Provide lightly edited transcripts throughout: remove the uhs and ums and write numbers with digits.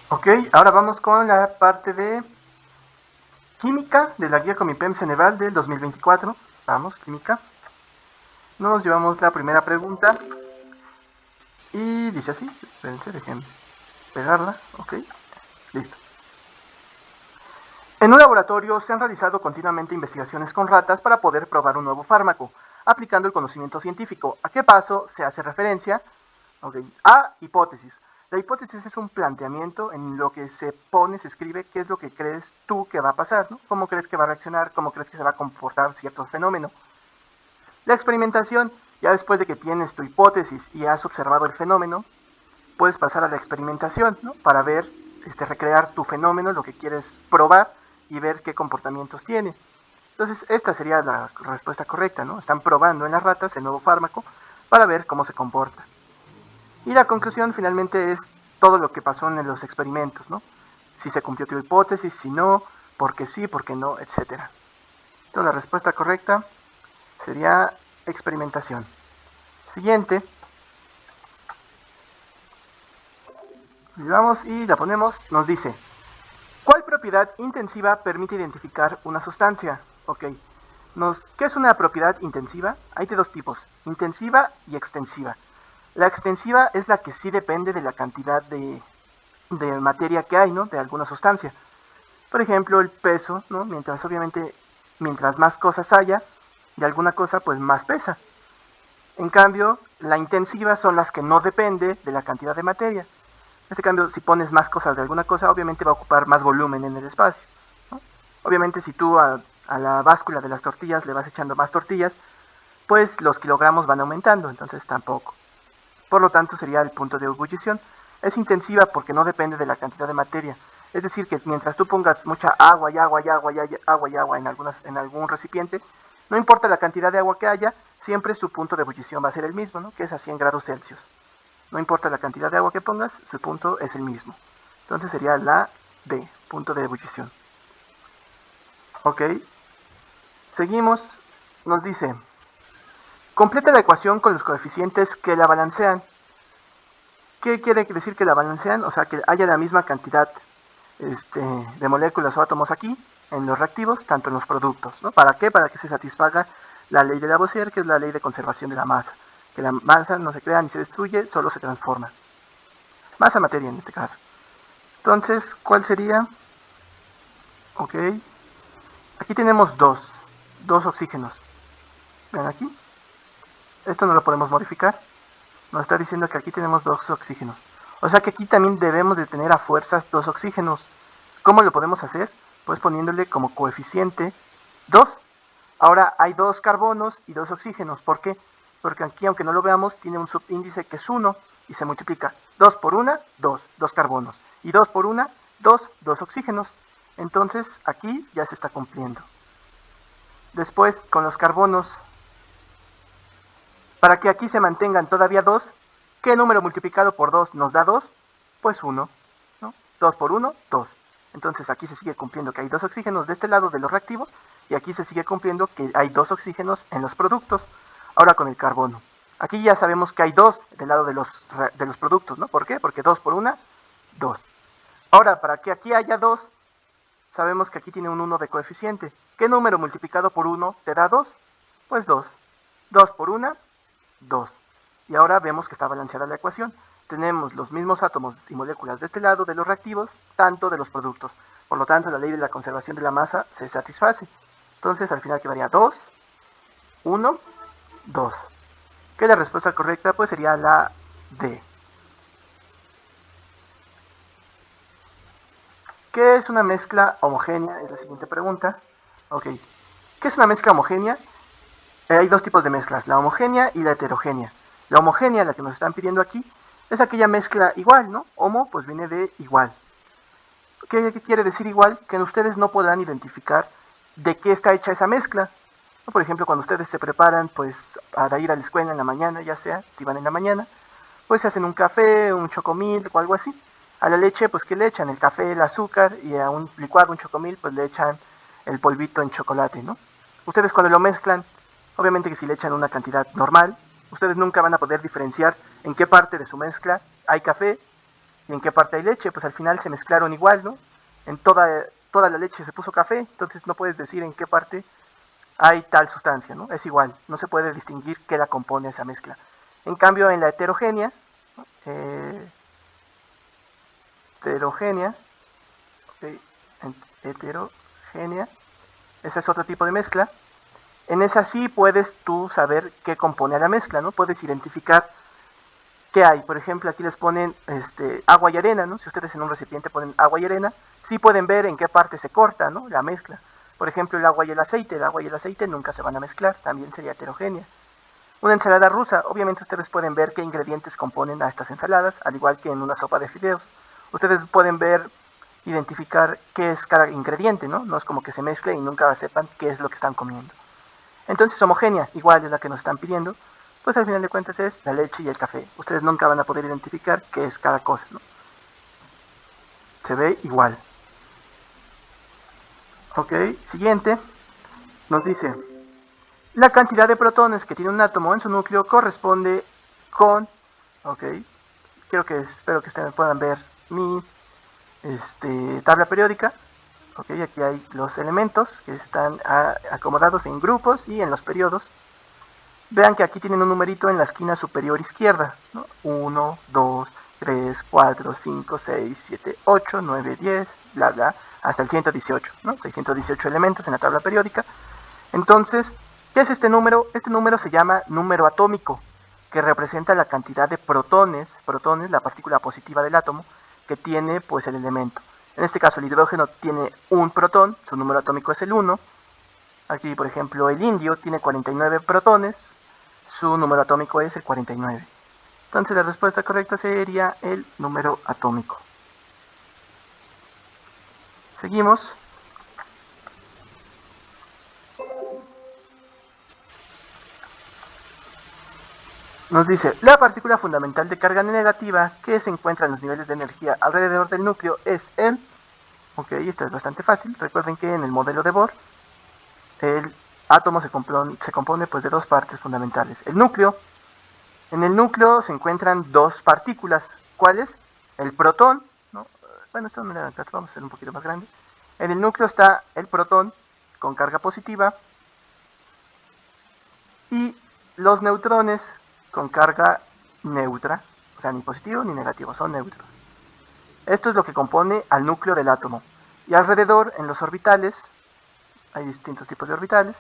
Ok, ahora vamos con la parte de química de la guía Comipem Ceneval del 2024. Vamos, química. Nos llevamos la primera pregunta y dice así. Espérense, dejen pegarla. Ok, listo. En un laboratorio se han realizado continuamente investigaciones con ratas para poder probar un nuevo fármaco, aplicando el conocimiento científico. ¿A qué paso se hace referencia? Okay. A, hipótesis. La hipótesis es un planteamiento en lo que se pone, se escribe qué es lo que crees tú que va a pasar, ¿no? Cómo crees que va a reaccionar, cómo crees que se va a comportar cierto fenómeno. La experimentación, ya después de que tienes tu hipótesis y has observado el fenómeno, puedes pasar a la experimentación, ¿no? Para ver, recrear tu fenómeno, lo que quieres probar y ver qué comportamientos tiene. Entonces, esta sería la respuesta correcta, ¿no? Están probando en las ratas el nuevo fármaco para ver cómo se comporta. Y la conclusión finalmente es todo lo que pasó en los experimentos, ¿no? Si se cumplió tu hipótesis, si no, por qué sí, por qué no, etc. Entonces, la respuesta correcta sería experimentación. Siguiente. Vamos y la ponemos. Nos dice, ¿cuál propiedad intensiva permite identificar una sustancia? Ok. ¿Qué es una propiedad intensiva? Hay de dos tipos, intensiva y extensiva. La extensiva es la que sí depende de la cantidad de materia que hay, ¿no? De alguna sustancia. Por ejemplo, el peso, ¿no? Mientras más cosas haya de alguna cosa, pues más pesa. En cambio, la intensiva son las que no depende de la cantidad de materia. En este cambio, si pones más cosas de alguna cosa, obviamente va a ocupar más volumen en el espacio, ¿no? Obviamente, si tú a la báscula de las tortillas le vas echando más tortillas, pues los kilogramos van aumentando, entonces tampoco. Por lo tanto, sería el punto de ebullición. Es intensiva porque no depende de la cantidad de materia. Es decir, que mientras tú pongas mucha agua y agua y agua y agua y agua en algún recipiente, no importa la cantidad de agua que haya, siempre su punto de ebullición va a ser el mismo, ¿no? Que es a 100 grados Celsius. No importa la cantidad de agua que pongas, su punto es el mismo. Entonces sería la D, punto de ebullición. Ok. Seguimos. Nos dice, completa la ecuación con los coeficientes que la balancean. ¿Qué quiere decir que la balancean? O sea, que haya la misma cantidad de moléculas o átomos aquí, en los reactivos, tanto en los productos, ¿no? ¿Para qué? Para que se satisfaga la ley de Lavoisier, que es la ley de conservación de la masa. Que la masa no se crea ni se destruye, solo se transforma. Masa materia en este caso. Entonces, ¿cuál sería? Ok. Aquí tenemos dos oxígenos. ¿Ven aquí? Esto no lo podemos modificar. Nos está diciendo que aquí tenemos dos oxígenos. O sea que aquí también debemos de tener a fuerzas dos oxígenos. ¿Cómo lo podemos hacer? Pues poniéndole como coeficiente 2. Ahora hay dos carbonos y dos oxígenos. ¿Por qué? Porque aquí, aunque no lo veamos, tiene un subíndice que es 1 y se multiplica. 2 por 1, 2 carbonos. Y 2 por 1, 2 oxígenos. Entonces aquí ya se está cumpliendo. Después, con los carbonos, para que aquí se mantengan todavía 2, ¿qué número multiplicado por 2 nos da 2? Pues 1, ¿no? 2 por 1, 2. Entonces aquí se sigue cumpliendo que hay dos oxígenos de este lado de los reactivos y aquí se sigue cumpliendo que hay dos oxígenos en los productos. Ahora con el carbono. Aquí ya sabemos que hay dos del lado de los productos, ¿no? ¿Por qué? Porque 2 por 1, 2. Ahora, para que aquí haya 2, sabemos que aquí tiene un 1 de coeficiente. ¿Qué número multiplicado por 1 te da 2? Pues 2. 2 por 1, 2. Y ahora vemos que está balanceada la ecuación. Tenemos los mismos átomos y moléculas de este lado de los reactivos, tanto de los productos. Por lo tanto, la ley de la conservación de la masa se satisface. Entonces, al final quedaría 2, 1, 2. Que la respuesta correcta pues sería la D. ¿Qué es una mezcla homogénea? Es la siguiente pregunta. Ok. ¿Qué es una mezcla homogénea? Hay dos tipos de mezclas, la homogénea y la heterogénea. La homogénea, la que nos están pidiendo aquí, es aquella mezcla igual, ¿no? Homo, pues viene de igual. ¿Qué quiere decir igual? Que ustedes no podrán identificar de qué está hecha esa mezcla. Por ejemplo, cuando ustedes se preparan, pues, para ir a la escuela en la mañana, ya sea, si van en la mañana, pues se hacen un café, un chocomil o algo así. A la leche, pues, ¿qué le echan? El café, el azúcar, y a un licuado, un chocomil, pues le echan el polvito en chocolate, ¿no? Ustedes cuando lo mezclan, obviamente que si le echan una cantidad normal, ustedes nunca van a poder diferenciar en qué parte de su mezcla hay café ¿Y en qué parte hay leche? Pues al final se mezclaron igual, ¿no? En toda la leche se puso café, entonces no puedes decir en qué parte hay tal sustancia, ¿no? Es igual, no se puede distinguir qué la compone esa mezcla. En cambio, en la heterogénea, eh, heterogénea, okay, heterogénea, ese es otro tipo de mezcla. En esa sí puedes tú saber qué compone a la mezcla, ¿no? Puedes identificar qué hay. Por ejemplo, aquí les ponen agua y arena, ¿no? Si ustedes en un recipiente ponen agua y arena, sí pueden ver en qué parte se corta, ¿no? La mezcla. Por ejemplo, el agua y el aceite nunca se van a mezclar, también sería heterogénea. Una ensalada rusa, obviamente ustedes pueden ver qué ingredientes componen a estas ensaladas, al igual que en una sopa de fideos. Ustedes pueden ver, identificar qué es cada ingrediente, ¿no? No es como que se mezcle y nunca sepan qué es lo que están comiendo. Entonces, homogénea, igual es la que nos están pidiendo, pues al final de cuentas es la leche y el café. Ustedes nunca van a poder identificar qué es cada cosa, ¿no? Se ve igual. Ok, siguiente, nos dice, la cantidad de protones que tiene un átomo en su núcleo corresponde con, ok, espero que ustedes puedan ver mi tabla periódica. Ok, aquí hay los elementos que están acomodados en grupos y en los periodos. Vean que aquí tienen un numerito en la esquina superior izquierda, ¿no? 1, 2, 3, 4, 5, 6, 7, 8, 9, 10, bla, bla, hasta el 118, ¿no? 618 elementos en la tabla periódica. Entonces, ¿qué es este número? Este número se llama número atómico, que representa la cantidad de protones, la partícula positiva del átomo, que tiene pues el elemento. En este caso el hidrógeno tiene un protón, su número atómico es el 1. Aquí, por ejemplo, el indio tiene 49 protones, su número atómico es el 49. Entonces la respuesta correcta sería el número atómico. Seguimos. Nos dice, la partícula fundamental de carga negativa que se encuentra en los niveles de energía alrededor del núcleo es el... Ok, esta es bastante fácil. Recuerden que en el modelo de Bohr, el átomo se compone pues, de dos partes fundamentales. El núcleo. En el núcleo se encuentran dos partículas. ¿Cuáles? El protón, ¿no? Bueno, esto no me da caso, vamos a hacer un poquito más grande. En el núcleo está el protón con carga positiva y los neutrones con carga neutra, o sea, ni positivo ni negativo, son neutros. Esto es lo que compone al núcleo del átomo. Y alrededor, en los orbitales, hay distintos tipos de orbitales,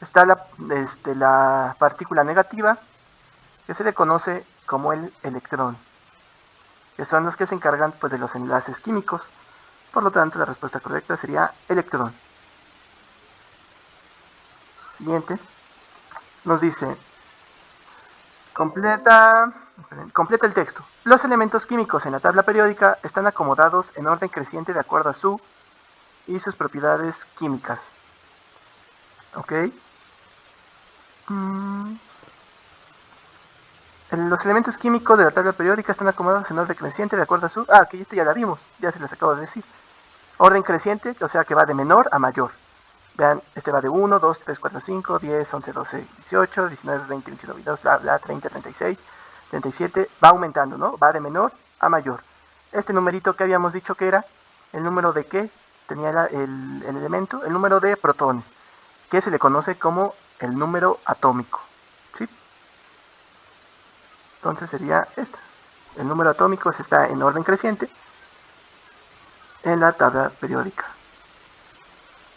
está la partícula negativa, que se le conoce como el electrón, que son los que se encargan pues, de los enlaces químicos. Por lo tanto, la respuesta correcta sería electrón. Siguiente. Nos dice, completa el texto. Los elementos químicos en la tabla periódica están acomodados en orden creciente de acuerdo a su y sus propiedades químicas. Ok. Los elementos químicos de la tabla periódica están acomodados en orden creciente de acuerdo a su... Ah, que ya la vimos, ya se les acabo de decir. Orden creciente, o sea que va de menor a mayor. Vean, este va de 1, 2, 3, 4, 5, 10, 11, 12, 18, 19, 20, 21, 22, bla, bla, 30, 36, 37. Va aumentando, ¿no? Va de menor a mayor. Este numerito que habíamos dicho que era, ¿el número de qué? Tenía el elemento, el número de protones, que se le conoce como el número atómico. ¿Sí? Entonces sería este. El número atómico está en orden creciente en la tabla periódica.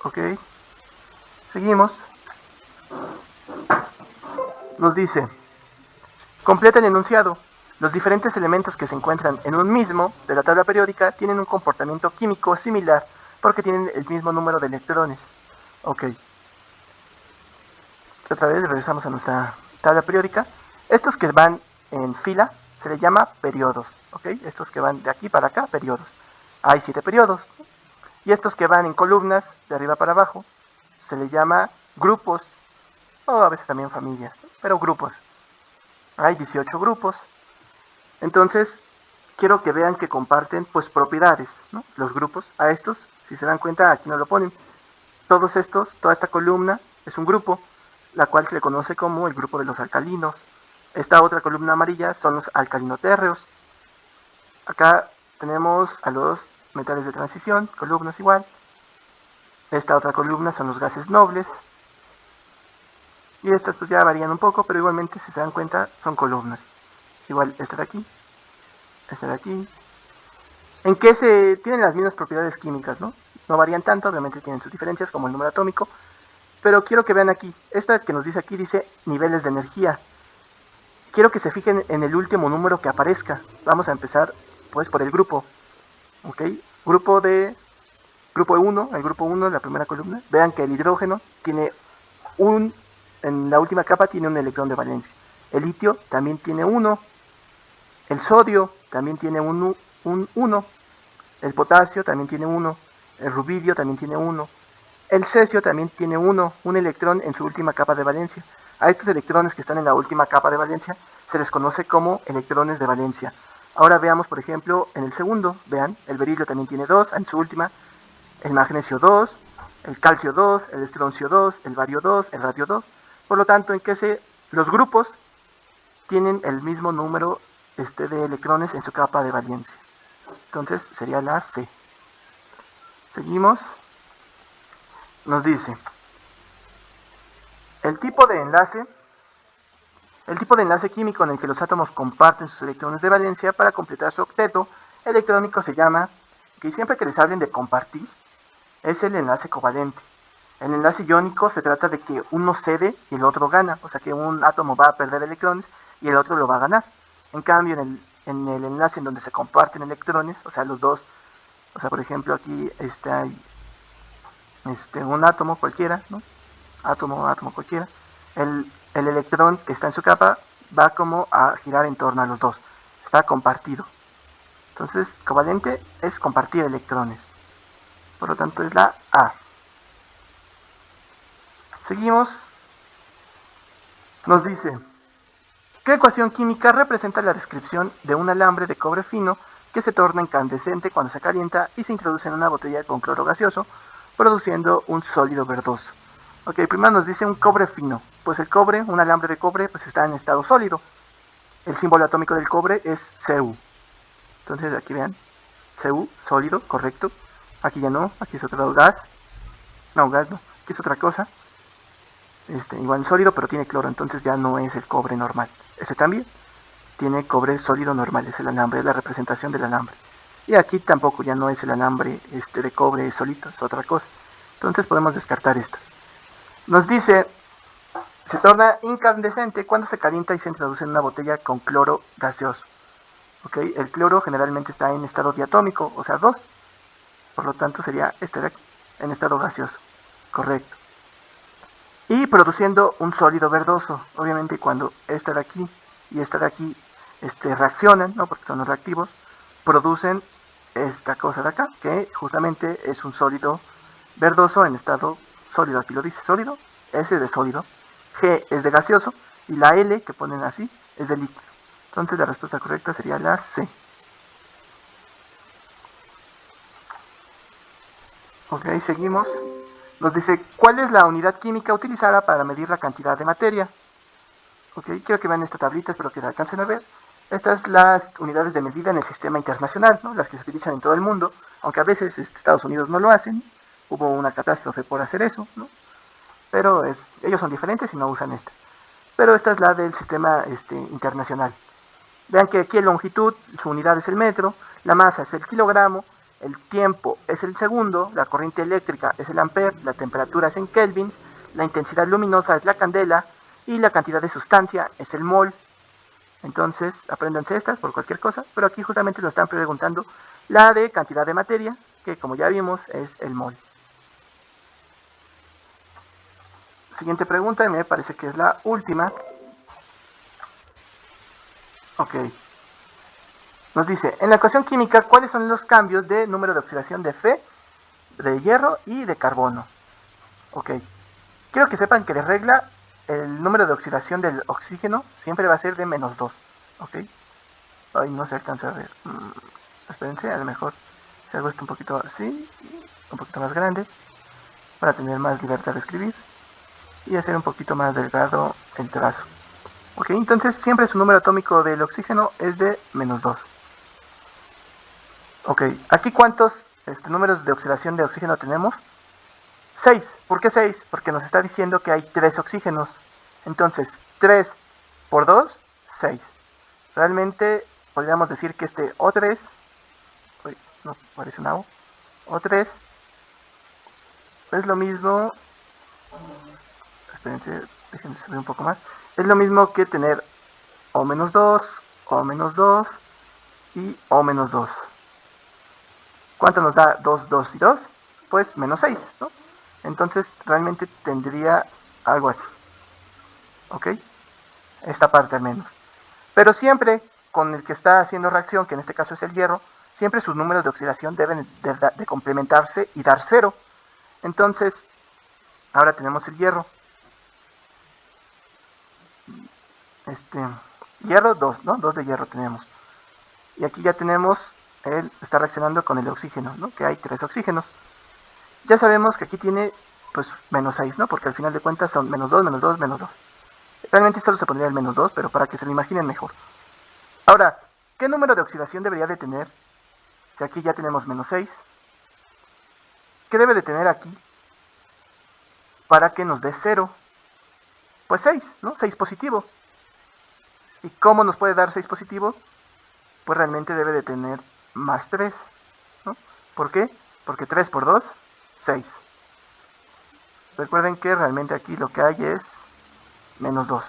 ¿Ok? Seguimos. Nos dice, completa el enunciado. Los diferentes elementos que se encuentran en un mismo de la tabla periódica tienen un comportamiento químico similar porque tienen el mismo número de electrones. Ok. Otra vez regresamos a nuestra tabla periódica. Estos que van en fila se les llama periodos. ¿Ok? Estos que van de aquí para acá, periodos. Hay 7 periodos. Y estos que van en columnas, de arriba para abajo, se les llama grupos, o a veces también familias, ¿no? Pero grupos. Hay 18 grupos. Entonces, quiero que vean que comparten pues propiedades, ¿no? Los grupos. A estos, si se dan cuenta, aquí no lo ponen. Todos estos, toda esta columna es un grupo, la cual se le conoce como el grupo de los alcalinos. Esta otra columna amarilla son los alcalinotérreos. Acá tenemos a los metales de transición, columnas igual. Esta otra columna son los gases nobles. Y estas pues ya varían un poco, pero igualmente si se dan cuenta son columnas. Igual esta de aquí, esta de aquí. En que se tienen las mismas propiedades químicas, ¿no? No varían tanto, obviamente tienen sus diferencias como el número atómico. Pero quiero que vean aquí, esta que nos dice aquí dice niveles de energía. Quiero que se fijen en el último número que aparezca. Vamos a empezar pues por el grupo. ¿Ok? Grupo 1, el grupo 1, la primera columna. Vean que el hidrógeno tiene en la última capa tiene un electrón de valencia. El litio también tiene 1. El sodio también tiene un 1. El potasio también tiene 1. El rubidio también tiene 1. El cesio también tiene 1, un electrón en su última capa de valencia. A estos electrones que están en la última capa de valencia se les conoce como electrones de valencia. Ahora veamos, por ejemplo, en el segundo, vean, el berilio también tiene 2 en su última, el magnesio 2, el calcio 2, el estroncio 2, el bario 2, el radio 2. Por lo tanto, los grupos tienen el mismo número de electrones en su capa de valencia. Entonces sería la C. Seguimos. Nos dice, el tipo de enlace químico en el que los átomos comparten sus electrones de valencia para completar su octeto electrónico se llama, que siempre que les hablen de compartir, es el enlace covalente. El enlace iónico se trata de que uno cede y el otro gana, o sea que un átomo va a perder electrones y el otro lo va a ganar. En cambio, en el enlace en donde se comparten electrones, o sea, los dos, o sea, por ejemplo, aquí hay un átomo cualquiera, ¿no? Átomo cualquiera. El electrón que está en su capa va como a girar en torno a los dos. Está compartido. Entonces, covalente es compartir electrones. Por lo tanto, es la A. Seguimos. Nos dice, ¿qué ecuación química representa la descripción de un alambre de cobre fino que se torna incandescente cuando se calienta y se introduce en una botella con cloro gaseoso, produciendo un sólido verdoso? Ok, primero nos dice un cobre fino. Pues el cobre, un alambre de cobre, pues está en estado sólido. El símbolo atómico del cobre es Cu. Entonces aquí vean, Cu, sólido, correcto. Aquí ya no, aquí es otro gas. No, gas no, aquí es otra cosa. Igual sólido, pero tiene cloro, entonces ya no es el cobre normal. Ese también tiene cobre sólido normal, es el alambre, es la representación del alambre. Y aquí tampoco ya no es el alambre de cobre solito, es otra cosa. Entonces podemos descartar esto. Nos dice, se torna incandescente cuando se calienta y se introduce en una botella con cloro gaseoso. ¿Okay? El cloro generalmente está en estado diatómico, o sea 2. Por lo tanto sería este de aquí, en estado gaseoso. Correcto. Y produciendo un sólido verdoso. Obviamente cuando esta de aquí y esta de aquí reaccionan, ¿no? Porque son los reactivos, producen esta cosa de acá, que justamente es un sólido verdoso en estado sólido. Aquí lo dice sólido, S de sólido, G es de gaseoso y la L que ponen así es de líquido. Entonces la respuesta correcta sería la C. Ok, seguimos. Nos dice, ¿cuál es la unidad química utilizada para medir la cantidad de materia? Ok, quiero que vean esta tablita, espero que la alcancen a ver. Estas son las unidades de medida en el sistema internacional, ¿no? Las que se utilizan en todo el mundo, aunque a veces Estados Unidos no lo hacen. Hubo una catástrofe por hacer eso, ¿no? Pero ellos son diferentes y no usan esta. Pero esta es la del sistema internacional. Vean que aquí la longitud, su unidad es el metro, la masa es el kilogramo, el tiempo es el segundo, la corriente eléctrica es el ampere, la temperatura es en kelvins, la intensidad luminosa es la candela y la cantidad de sustancia es el mol. Entonces, apréndanse estas por cualquier cosa, pero aquí justamente nos están preguntando la de cantidad de materia, que como ya vimos es el mol. Siguiente pregunta, y me parece que es la última. Ok. Nos dice, en la ecuación química, ¿cuáles son los cambios de número de oxidación de Fe, de hierro y de carbono? Ok. Quiero que sepan que de regla el número de oxidación del oxígeno siempre va a ser de -2. Ok. Ay, no se alcanza a ver. Espérense, a lo mejor si hago esto un poquito así, un poquito más grande, para tener más libertad de escribir y hacer un poquito más delgado el trazo. Ok, entonces siempre su número atómico del oxígeno es de -2. Ok, aquí ¿cuántos números de oxidación de oxígeno tenemos? 6. ¿Por qué 6? Porque nos está diciendo que hay 3 oxígenos. Entonces, 3 por 2, 6. Realmente podríamos decir que este O3, uy, no, parece un O, O3 es lo mismo, espérense, déjenme subir un poco más, es lo mismo que tener O-2, O-2 y O-2. ¿Cuánto nos da 2, 2 y 2? Pues menos 6, ¿no? Entonces realmente tendría algo así, ¿ok? Esta parte al menos. Pero siempre con el que está haciendo reacción, que en este caso es el hierro, siempre sus números de oxidación deben de complementarse y dar 0. Entonces, ahora tenemos el hierro. Hierro 2, ¿no? 2 de hierro tenemos. Y aquí ya tenemos, él está reaccionando con el oxígeno, ¿no? Que hay 3 oxígenos. Ya sabemos que aquí tiene, pues, menos 6, ¿no? Porque al final de cuentas son menos 2, menos 2, menos 2. Realmente solo se pondría el menos 2, pero para que se lo imaginen mejor. Ahora, ¿qué número de oxidación debería de tener? Si aquí ya tenemos menos 6, ¿qué debe de tener aquí para que nos dé 0? Pues 6, ¿no? 6 positivo. ¿Y cómo nos puede dar 6 positivo? Pues realmente debe de tener más 3, ¿no? ¿Por qué? Porque 3 por 2, 6. Recuerden que realmente aquí lo que hay es menos 2.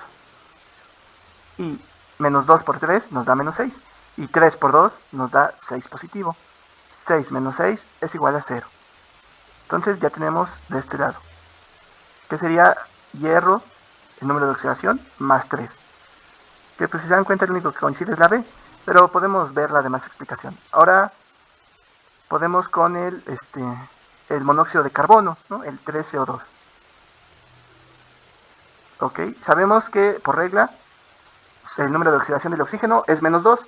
Y menos 2 por 3 nos da menos 6. Y 3 por 2 nos da 6 positivo. 6 menos 6 es igual a 0. Entonces ya tenemos de este lado, que sería hierro, el número de oxidación, más 3. Que pues si se dan cuenta, el único que coincide es la B, pero podemos ver la demás explicación. Ahora podemos con el monóxido de carbono, ¿no? El 3CO2. Ok, sabemos que por regla el número de oxidación del oxígeno es menos 2,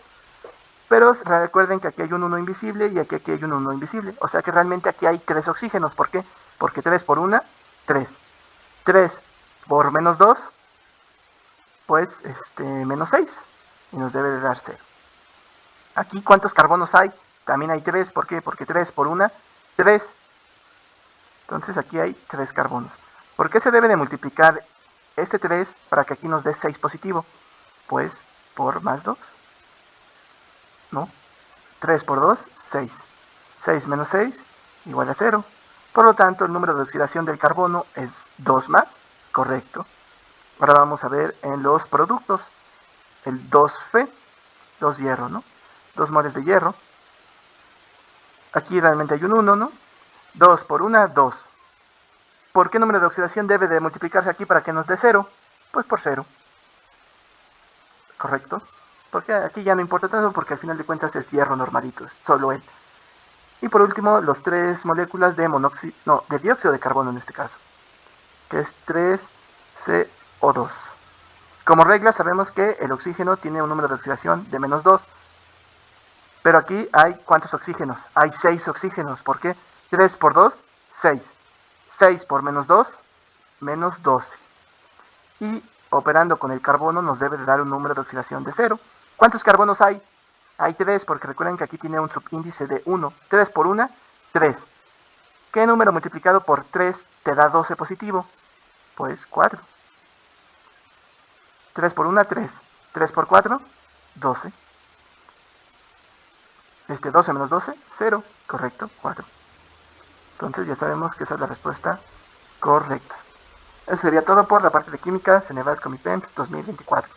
pero recuerden que aquí hay un 1 invisible y aquí hay un 1 invisible, o sea que realmente aquí hay 3 oxígenos. ¿Por qué? Porque 3 por 1, 3. 3 por menos 2, pues menos 6, y nos debe de dar 0. Aquí, ¿cuántos carbonos hay? También hay 3, ¿por qué? Porque 3 por 1, 3. Entonces aquí hay 3 carbonos. ¿Por qué se debe de multiplicar este 3 para que aquí nos dé 6 positivo? Pues por más 2, ¿no? 3 por 2, 6. 6 menos 6 igual a 0. Por lo tanto, el número de oxidación del carbono es 2 más, correcto. Ahora vamos a ver en los productos. El 2Fe, 2 hierro, ¿no? 2 moles de hierro. Aquí realmente hay un 1, ¿no? 2 por 1, 2. ¿Por qué número de oxidación debe de multiplicarse aquí para que nos dé 0? Pues por 0. ¿Correcto? Porque aquí ya no importa tanto porque al final de cuentas es hierro normalito, es solo él. Y por último, los 3 moléculas de de dióxido de carbono en este caso, que es 3CO2. Como regla sabemos que el oxígeno tiene un número de oxidación de menos 2. Pero aquí hay ¿cuántos oxígenos? Hay 6 oxígenos. ¿Por qué? 3 por 2, 6. 6 por menos 2, menos 12. Y operando con el carbono nos debe de dar un número de oxidación de 0. ¿Cuántos carbonos hay? Hay 3, porque recuerden que aquí tiene un subíndice de 1. 3 por 1, 3. ¿Qué número multiplicado por 3 te da 12 positivo? Pues 4. 3 por 1, 3. 3 por 4, 12. 12 menos 12, 0. Correcto, 4. Entonces ya sabemos que esa es la respuesta correcta. Eso sería todo por la parte de química Ceneval Comipems 2024.